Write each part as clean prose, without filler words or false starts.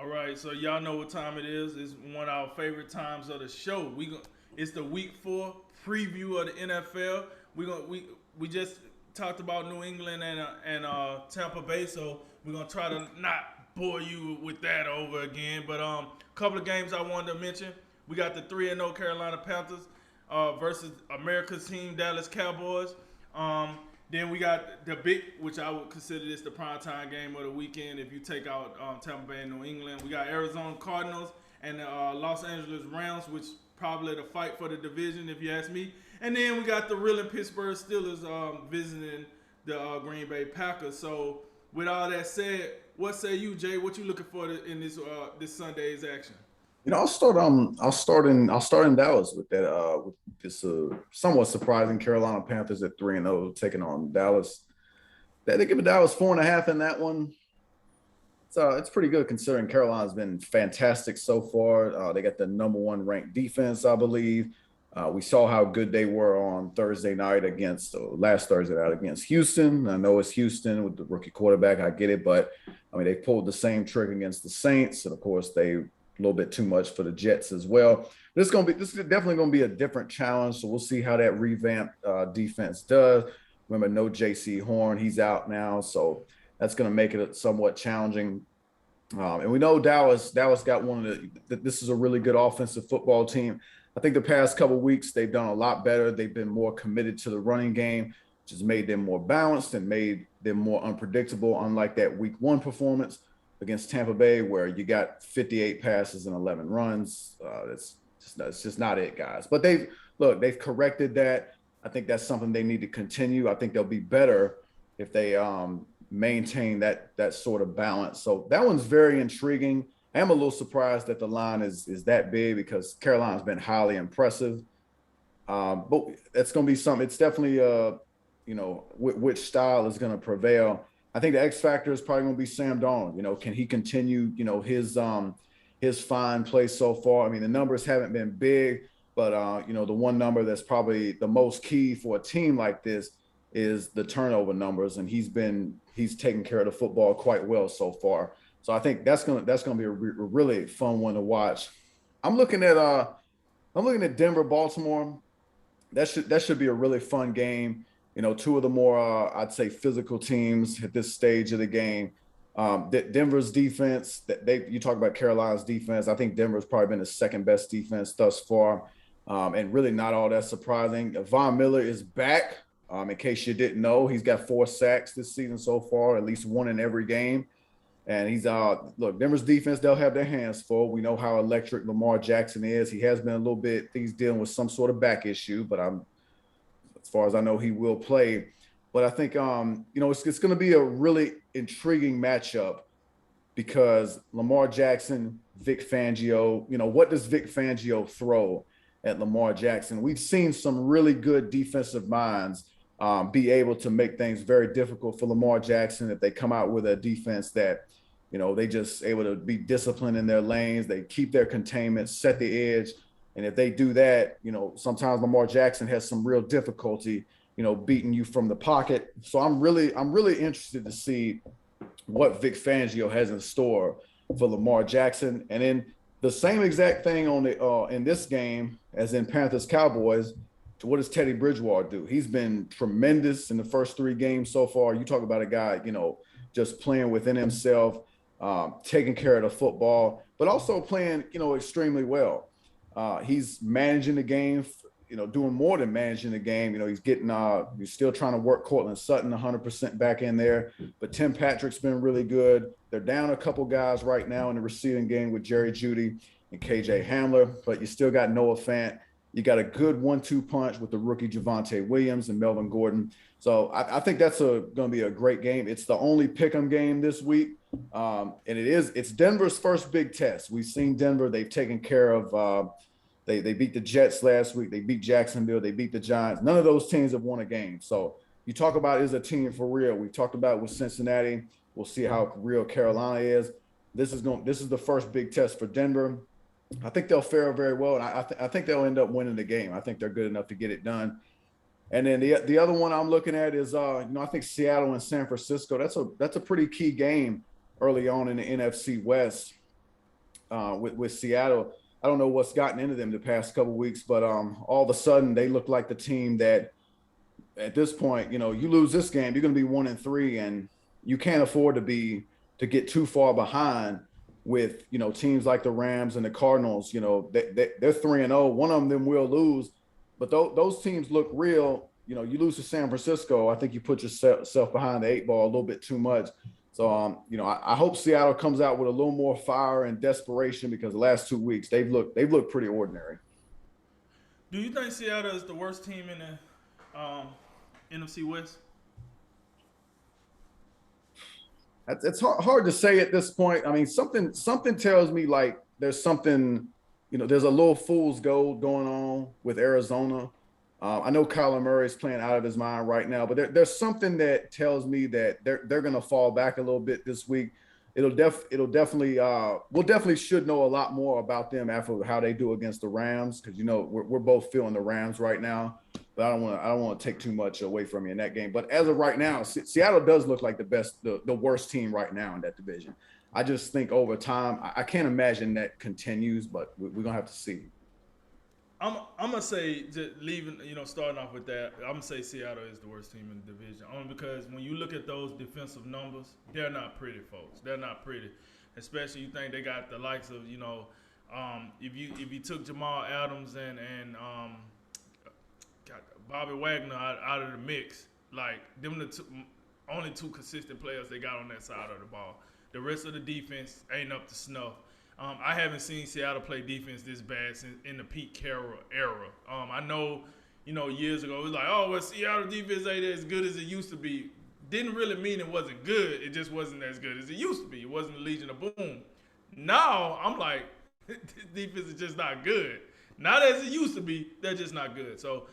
All right, so y'all know what time it is. It's one of our favorite times of the show. It's the Week 4 preview of the NFL. We just talked about New England and Tampa Bay, so we're gonna try to not bore you with that over again. But a couple of games I wanted to mention. We got the 3-0 Carolina Panthers versus America's team Dallas Cowboys. Um, then we got the big, which I would consider this the primetime game of the weekend. If you take out Tampa Bay and New England, we got Arizona Cardinals and the Los Angeles Rams, which probably the fight for the division, if you ask me. And then we got the real Pittsburgh Steelers visiting the Green Bay Packers. So with all that said, what say you, Jay? What you looking for in this Sunday's action? I'll start in Dallas with that with this somewhat surprising Carolina Panthers at 3-0 taking on Dallas. They give Dallas 4.5 in that one. It's pretty good considering Carolina's been fantastic so far. They got the number one ranked defense, I believe. We saw how good they were on Thursday night against last Thursday night against Houston. I know it's Houston with the rookie quarterback. I get it, but I mean they pulled the same trick against the Saints, and of course they a little bit too much for the Jets as well. This is definitely going to be a different challenge. So we'll see how that revamped defense does. Remember, no J.C. Horn, he's out now, so that's going to make it somewhat challenging. And we know Dallas got one of the. This is a really good offensive football team. I think the past couple of weeks they've done a lot better. They've been more committed to the running game, which has made them more balanced and made them more unpredictable. Unlike that Week 1 performance against Tampa Bay, where you got 58 passes and 11 runs. That's just not it, guys. But they've corrected that. I think that's something they need to continue. I think they'll be better if they maintain that sort of balance. So that one's very intriguing. I am a little surprised that the line is that big because Carolina's been highly impressive. But that's going to be something. It's definitely which style is going to prevail. I think the X factor is probably going to be Sam Darnold. Can he continue his fine play so far? I mean, the numbers haven't been big, but the one number that's probably the most key for a team like this is the turnover numbers, and he's taken care of the football quite well so far. So I think that's gonna be a really fun one to watch. I'm looking at Denver, Baltimore. That should be a really fun game. Two of the more I'd say physical teams at this stage of the game. Denver's defense. You talk about Carolina's defense. I think Denver's probably been the second best defense thus far, and really not all that surprising. Von Miller is back. In case you didn't know, he's got 4 sacks this season so far, at least one in every game. And he's look, Denver's defense, they'll have their hands full. We know how electric Lamar Jackson is. He has been a little bit, he's dealing with some sort of back issue, but as far as I know, he will play. But I think it's going to be a really intriguing matchup because Lamar Jackson, Vic Fangio, what does Vic Fangio throw at Lamar Jackson? We've seen some really good defensive minds be able to make things very difficult for Lamar Jackson if they come out with a defense that, they just able to be disciplined in their lanes. They keep their containment, set the edge. And if they do that, sometimes Lamar Jackson has some real difficulty, beating you from the pocket. So I'm really interested to see what Vic Fangio has in store for Lamar Jackson. And then the same exact thing on in this game as in Panthers Cowboys. What does Teddy Bridgewater do? He's been tremendous in the first 3 games so far. You talk about a guy, just playing within himself, taking care of the football, but also playing, extremely well. He's managing the game, doing more than managing the game. He's still trying to work Cortland Sutton 100% back in there, but Tim Patrick's been really good. They're down a couple guys right now in the receiving game with Jerry Jeudy and KJ Hamler, but you still got Noah Fant. You got a good 1-2 punch with the rookie Javonte Williams and Melvin Gordon. So I think that's going to be a great game. It's the only pick'em game this week. And it's Denver's first big test. We've seen Denver. They've taken care of they beat the Jets last week. They beat Jacksonville. They beat the Giants. None of those teams have won a game. So you talk about is a team for real. We talked about with Cincinnati. We'll see how real Carolina is. This is the first big test for Denver. I think they'll fare very well, and I think they'll end up winning the game. I think they're good enough to get it done. And then the other one I'm looking at is I think Seattle and San Francisco. That's a pretty key game early on in the NFC West. with Seattle. I don't know what's gotten into them the past couple of weeks, but all of a sudden they look like the team that at this point, you lose this game, you're going to be 1-3, and you can't afford to get too far behind with teams like the Rams and the Cardinals. They're 3-0. One of them will lose, but those teams look real. You lose to San Francisco, I think you put yourself behind the 8 ball a little bit too much. So, I hope Seattle comes out with a little more fire and desperation, because the last 2 weeks they've looked pretty ordinary. Do you think Seattle is the worst team in the NFC West? It's hard to say at this point. I mean, something tells me like there's something, there's a little fool's gold going on with Arizona. I know Kyler Murray is playing out of his mind right now, but there's something that tells me that they're going to fall back a little bit this week. It'll definitely we'll definitely should know a lot more about them after how they do against the Rams, because we're both feeling the Rams right now. But I don't want to take too much away from you in that game. But as of right now, Seattle does look like the worst team right now in that division. I just think over time, I can't imagine that continues, but we're gonna have to see. I'm gonna say, just leaving, starting off with that, I'm gonna say Seattle is the worst team in the division. Only because when you look at those defensive numbers, they're not pretty, folks. They're not pretty. Especially you think they got the likes of, if you took Jamal Adams and got Bobby Wagner out of the mix, like them only 2 consistent players they got on that side of the ball. The rest of the defense ain't up to snuff. I haven't seen Seattle play defense this bad since in the Pete Carroll era. I know, years ago it was like, oh, well, Seattle defense ain't as good as it used to be. Didn't really mean it wasn't good. It just wasn't as good as it used to be. It wasn't the Legion of Boom. Now I'm like, this defense is just not good. Not as it used to be. They're just not good. So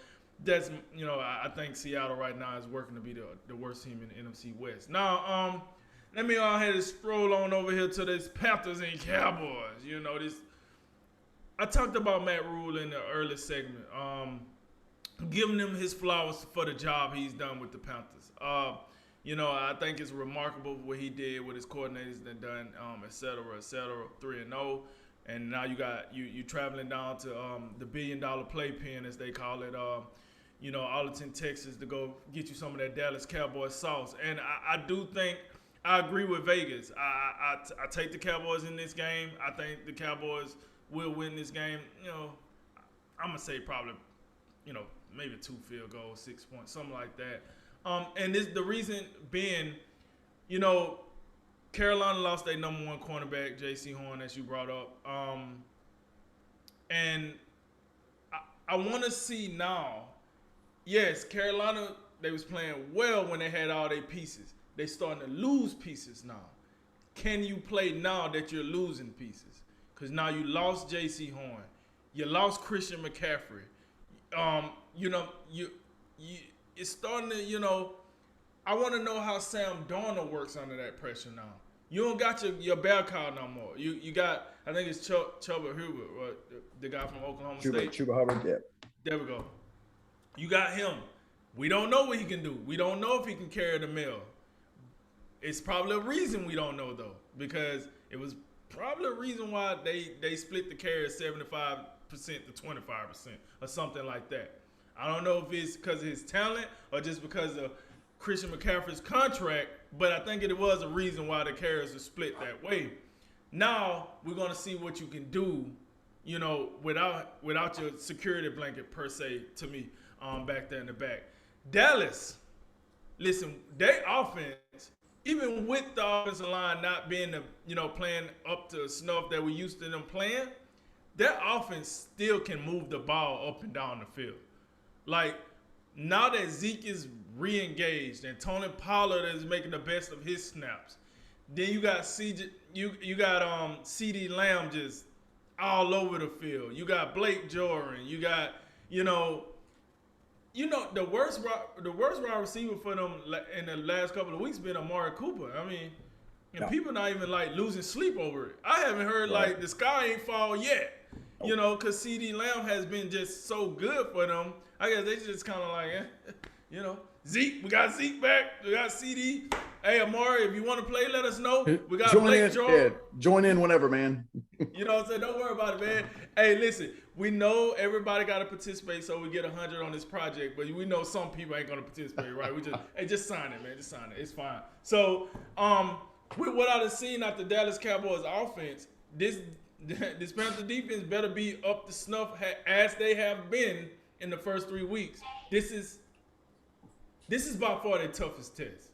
that's, I think Seattle right now is working to be the worst team in the NFC West. Now, let me go ahead and scroll on over here to this Panthers and Cowboys. I talked about Matt Rule in the early segment, giving him his flowers for the job he's done with the Panthers. I think it's remarkable what he did with his coordinators and done, et cetera, 3-0. And now you traveling down to the $1 billion playpen, as they call it, Arlington, Texas, to go get you some of that Dallas Cowboys sauce. And I do think, I agree with Vegas. I take the Cowboys in this game. I think the Cowboys will win this game. I'm going to say probably, maybe 2 field goals, 6 points, something like that. And the reason being, Carolina lost their number 1 cornerback, J.C. Horn, as you brought up. And I want to see now, yes, Carolina, they was playing well when they had all their pieces. They starting to lose pieces now. Can you play now that you're losing pieces? Because now you lost J.C. Horn. You lost Christian McCaffrey. It's starting to, I want to know how Sam Darnold works under that pressure now. You don't got your bell cow no more. You got, I think it's Chuba Hubbard, the guy from Oklahoma State. Chuba Hubbard, yeah. There we go. You got him. We don't know what he can do. We don't know if he can carry the mail. It's probably a reason we don't know, though, because it was probably a reason why they split the carry 75% to 25% or something like that. I don't know if it's because of his talent or just because of Christian McCaffrey's contract, but I think it was a reason why the carries are split that way. Now we're going to see what you can do, without your security blanket per se, to me, back there in the back. Dallas, listen, their offense, even with the offensive line not being playing up to snuff that we used to them playing, their offense still can move the ball up and down the field. Like, now that Zeke is re-engaged and Tony Pollard is making the best of his snaps, then you got CeeDee Lamb just all over the field. You got Blake Jordan. You got the worst wide receiver for them in the last couple of weeks been Amari Cooper. I mean, people not even like losing sleep over it. I haven't heard like the sky ain't fall yet. Because CeeDee Lamb has been just so good for them. I guess they just kind of like, Zeke, we got Zeke back. We got CD. Hey, Amari, if you want to play, let us know. We got Blake Jordan. Join in whenever, man. You know what I'm saying? Don't worry about it, man. Hey, listen, we know everybody got to participate, so we get 100 on this project, but we know some people ain't going to participate, right? Just sign it, man. Just sign it. It's fine. So, with what I've seen out the Dallas Cowboys offense, this Panther defense better be up to snuff as they have been in the first 3 weeks. This is by far their toughest test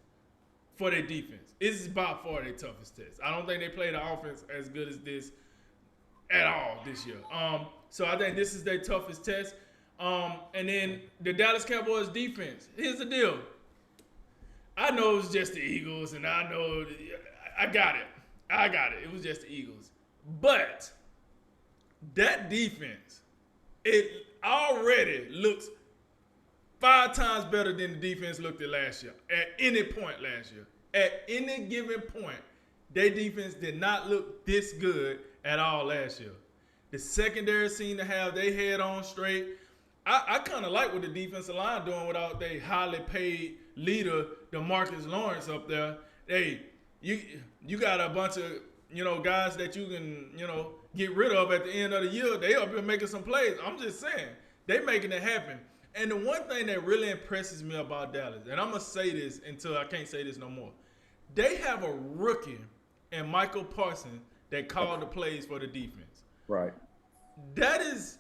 for their defense. This is by far their toughest test. I don't think they played the offense as good as this at all this year. So I think this is their toughest test. And then the Dallas Cowboys defense. Here's the deal. I know it's just the Eagles, and I know I got it. It was just the Eagles. But that defense, it already looks 5 times better than the defense looked at last year. At any point last year. At any given point, their defense did not look this good at all last year. The secondary seemed to have their head on straight. I kind of like what the defensive line doing without their highly paid leader, DeMarcus Lawrence, up there. Hey, you got a bunch of guys that you can get rid of at the end of the year. They up here making some plays. I'm just saying they making it happen. And the one thing that really impresses me about Dallas, and I'm gonna say this until I can't say this no more, they have a rookie and Michael Parsons that called the plays for the defense. Right. That is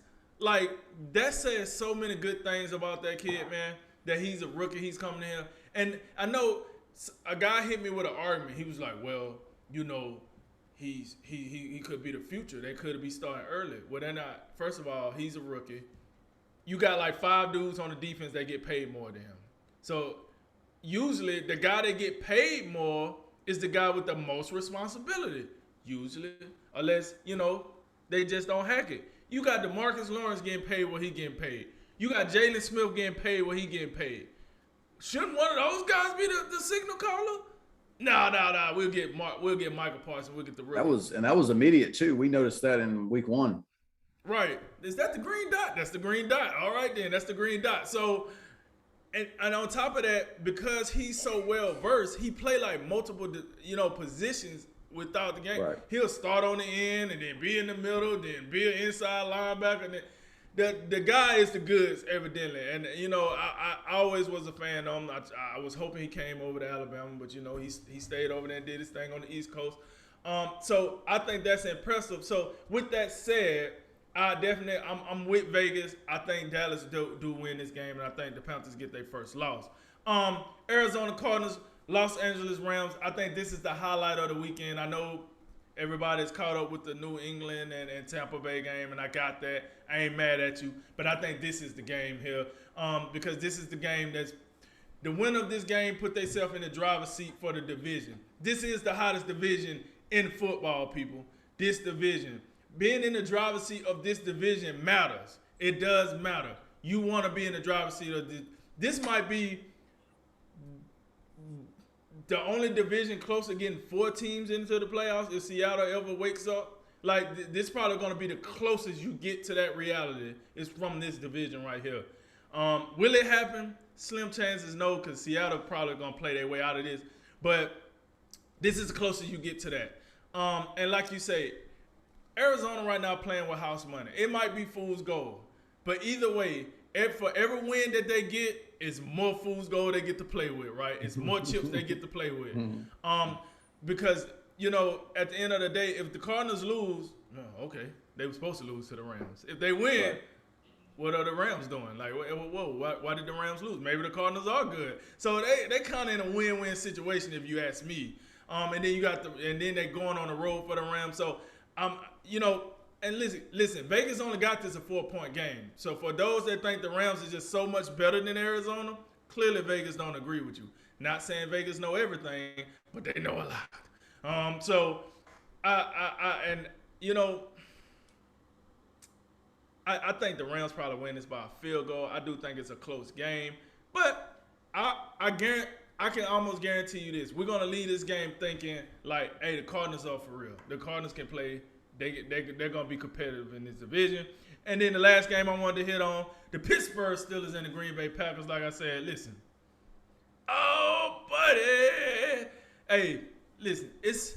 that says so many good things about that kid, man. That he's a rookie, he's coming in here. And I know a guy hit me with an argument. He was like, well, he could be the future. They could be starting early. Well, they're not. First of all, he's a rookie. You got like 5 dudes on the defense that get paid more than him. So usually the guy that get paid more is the guy with the most responsibility. Usually, unless, they just don't hack it. You got DeMarcus Lawrence getting paid what he getting paid. You got Jalen Smith getting paid what he getting paid. Shouldn't one of those guys be the signal caller? Nah. We'll get Michael Parsons. We'll get the rookie. That was immediate too. We noticed that in week 1. Right. Is that the green dot? That's the green dot. All right, then. That's the green dot. So, and on top of that, because he's so well versed, he play like multiple, positions without the game. Right. He'll start on the end and then be in the middle, then be an inside linebacker. And then the guy is the goods, evidently. And I always was a fan of him. I was hoping he came over to Alabama, but he stayed over there and did his thing on the East Coast. So I think that's impressive. So with that said, I'm with Vegas. I think Dallas do win this game, and I think the Panthers get their first loss. Arizona Cardinals, Los Angeles Rams. I think this is the highlight of the weekend. I know everybody's caught up with the New England and Tampa Bay game, and I got that. I ain't mad at you, but I think this is the game here because this is the game that's the winner of this game put themselves in the driver's seat for the division. This is the hottest division in football, people. This division. Being in the driver's seat of this division matters. It does matter. You want to be in the driver's seat of this. This might be the only division close to getting 4 teams into the playoffs if Seattle ever wakes up. Like, this is probably going to be the closest you get to that reality is from this division right here. Will it happen? Slim chances no, because Seattle probably going to play their way out of this. But this is the closest you get to that. And like you say, Arizona right now playing with house money. It might be fool's gold. But either way, for every win that they get, it's more fool's gold they get to play with, right? It's more chips they get to play with. Because, at the end of the day, if the Cardinals lose, okay, they were supposed to lose to the Rams. If they win, right, what are the Rams doing? Like, whoa, why did the Rams lose? Maybe the Cardinals are good. So they kind of in a win-win situation, if you ask me. And then they're going on the road for the Rams. So, and listen, Vegas only got this a 4-point game. So for those that think the Rams is just so much better than Arizona, clearly Vegas don't agree with you. Not saying Vegas know everything, but they know a lot. I think the Rams probably win this by a field goal. I do think it's a close game, but I can almost guarantee you this: we're gonna leave this game thinking like, hey, the Cardinals are for real. The Cardinals can play. They're gonna be competitive in this division. And then the last game I wanted to hit on, the Pittsburgh Steelers and the Green Bay Packers. Like I said, listen. Oh, buddy. Hey, listen, it's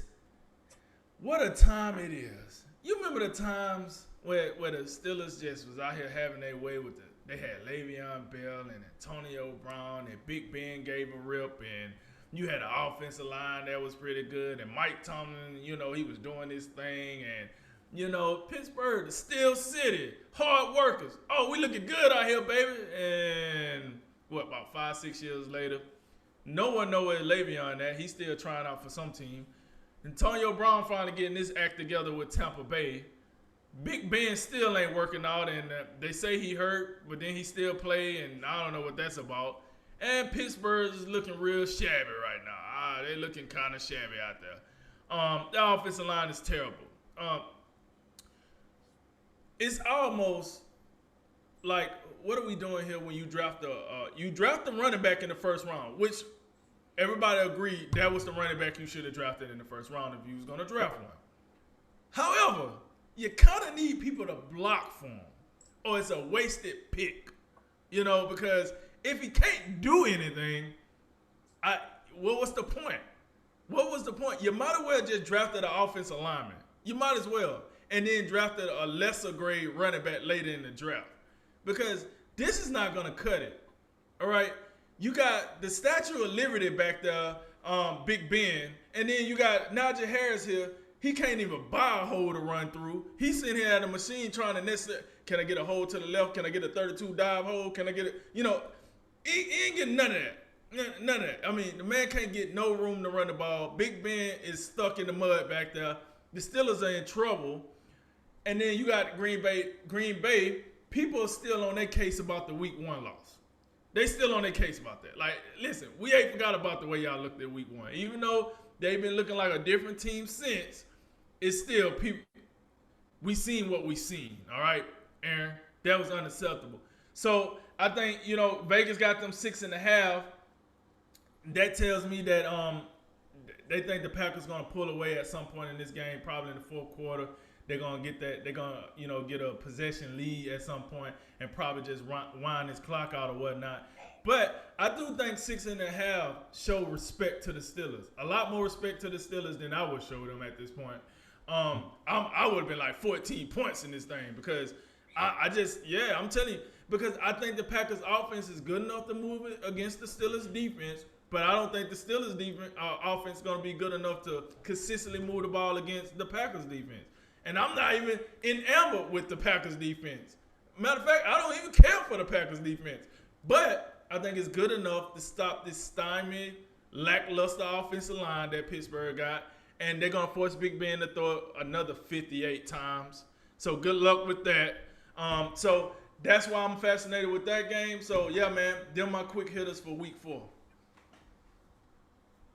what a time it is You remember the times where the Steelers just was out here having their way with they had Le'Veon Bell and Antonio Brown and Big Ben gave a rip, and you had an offensive line that was pretty good, and Mike Tomlin, he was doing his thing, and Pittsburgh, the Steel City, hard workers. Oh, we looking good out here, baby. And about 5-6 years later, no one know where Le'Veon at. He's still trying out for some team. Antonio Brown finally getting this act together with Tampa Bay. Big Ben still ain't working out, and they say he hurt, but then he still play, and I don't know what that's about. And Pittsburgh is looking real shabby right now. They're looking kind of shabby out there. The offensive line is terrible. It's almost like, what are we doing here when you draft the running back in the first round, which everybody agreed that was the running back you should have drafted in the first round if you was going to draft one. However, you kind of need people to block for him, or it's a wasted pick, because if he can't do anything, what was the point? What was the point? You might as well just drafted an offensive lineman. You might as well. And then drafted a lesser grade running back later in the draft. Because this is not going to cut it. All right? You got the Statue of Liberty back there, Big Ben. And then you got Najee Harris here. He can't even buy a hole to run through. He's sitting here at a machine trying to necessarily, can I get a hole to the left? Can I get a 32 dive hole? Can I get it? He ain't getting none of that. None of that. I mean, the man can't get no room to run the ball. Big Ben is stuck in the mud back there. The Steelers are in trouble. And then you got Green Bay. People are still on their case about the week 1 loss. They still on their case about that. Like, listen, we ain't forgot about the way y'all looked at week 1. Even though they've been looking like a different team since, it's still people. We seen what we seen, all right, Aaron? That was unacceptable. So I think, Vegas got them 6.5. That tells me that they think the Packers going to pull away at some point in this game, probably in the fourth quarter. They're going to get that. They're going to, get a possession lead at some point and probably just wind this clock out or whatnot. But I do think 6.5 show respect to the Steelers. A lot more respect to the Steelers than I would show them at this point. I would have been like 14 points in this thing because I'm telling you, because I think the Packers offense is good enough to move it against the Steelers defense, but I don't think the Steelers defense offense is going to be good enough to consistently move the ball against the Packers defense. And I'm not even enamored with the Packers defense. Matter of fact, I don't even care for the Packers defense. But I think it's good enough to stop this stymied, lackluster offensive line that Pittsburgh got. And they're going to force Big Ben to throw another 58 times. So good luck with that. So that's why I'm fascinated with that game. So, yeah, man, them my quick hitters for week 4.